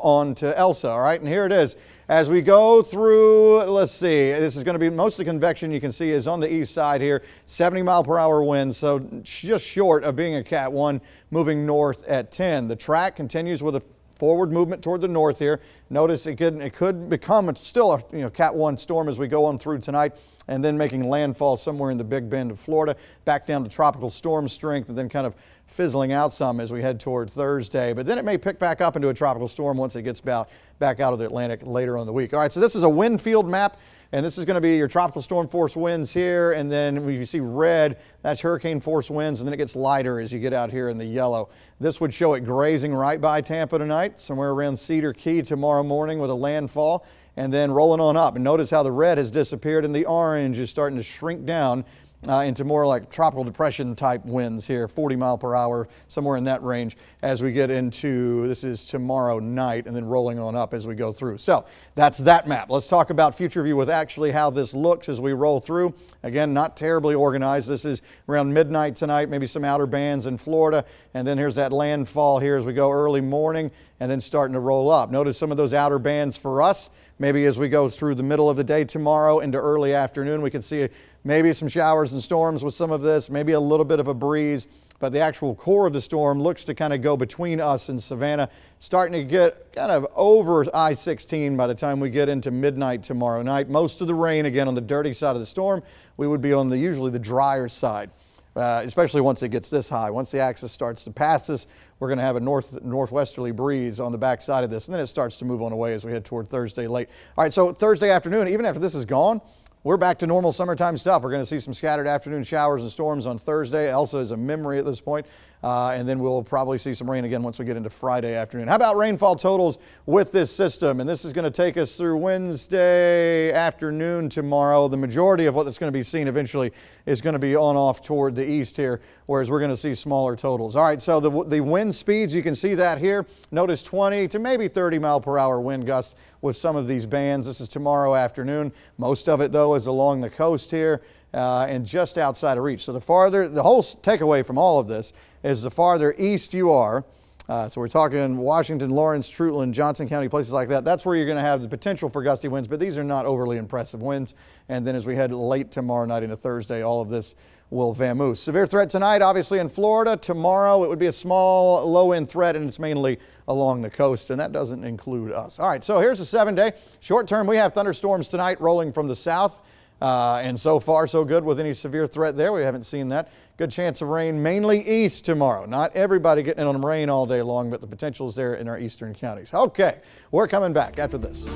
On to Elsa, all right, and here it is. As we go through, let's see, this is going to be mostly convection. You can see is on the east side here, 70-mile-per-hour winds, so just short of being a Cat 1, moving north at 10. The track continues with a forward movement toward the north here. Notice it could become still a Cat 1 storm as we go on through tonight, and then making landfall somewhere in the Big Bend of Florida, back down to tropical storm strength, and then kind of fizzling out some as we head toward Thursday. But then it may pick back up into a tropical storm once it gets back out of the Atlantic later on in the week. All right, so this is a wind field map, and this is going to be your tropical storm force winds here, and then when you see red, that's hurricane force winds, and then it gets lighter as you get out here in the yellow. This would show it grazing right by Tampa tonight, somewhere around Cedar Key tomorrow morning with a landfall, and then rolling on up. And notice how the red has disappeared and the orange is starting to shrink down into more like tropical depression type winds here, 40 mile per hour, somewhere in that range as we get into, this is tomorrow night, and then rolling on up as we go through. So that's that map. Let's talk about future view with actually how this looks as we roll through. Again, not terribly organized. This is around midnight tonight, maybe some outer bands in Florida, and then here's that landfall here as we go early morning and then starting to roll up. Notice some of those outer bands for us. Maybe as we go through the middle of the day tomorrow into early afternoon, we can see maybe some showers and storms with some of this, maybe a little bit of a breeze, but the actual core of the storm looks to kind of go between us and Savannah, starting to get kind of over I-16 by the time we get into midnight tomorrow night. Most of the rain, again, on the dirty side of the storm, we would be on usually the drier side. Especially once it gets this high. Once the axis starts to pass us, we're going to have a northwesterly breeze on the back side of this, and then it starts to move on away as we head toward Thursday late. All right, so Thursday afternoon, even after this is gone, we're back to normal summertime stuff. We're going to see some scattered afternoon showers and storms on Thursday. Elsa is a memory at this point. And then we'll probably see some rain again once we get into Friday afternoon. How about rainfall totals with this system? And this is going to take us through Wednesday afternoon tomorrow. The majority of what's going to be seen eventually is going to be on off toward the east here, whereas we're going to see smaller totals. All right, so the wind speeds, you can see that here. Notice 20 to maybe 30 mile per hour wind gusts with some of these bands. This is tomorrow afternoon. Most of it, though, is along the coast here. And just outside of reach. So the whole takeaway from all of this is the farther east you are, so we're talking Washington, Lawrence, Trutland, Johnson County, places like that, that's where you're going to have the potential for gusty winds, but these are not overly impressive winds. And then as we head late tomorrow night into Thursday, all of this will vamoose. Severe threat tonight, obviously in Florida. Tomorrow it would be a small low-end threat, and it's mainly along the coast, and that doesn't include us. All right, so here's a 7-day. Short term, we have thunderstorms tonight rolling from the south. And so far, so good with any severe threat there. We haven't seen that. Good chance of rain, mainly east tomorrow. Not everybody getting in on rain all day long, but the potential is there in our eastern counties. Okay, we're coming back after this.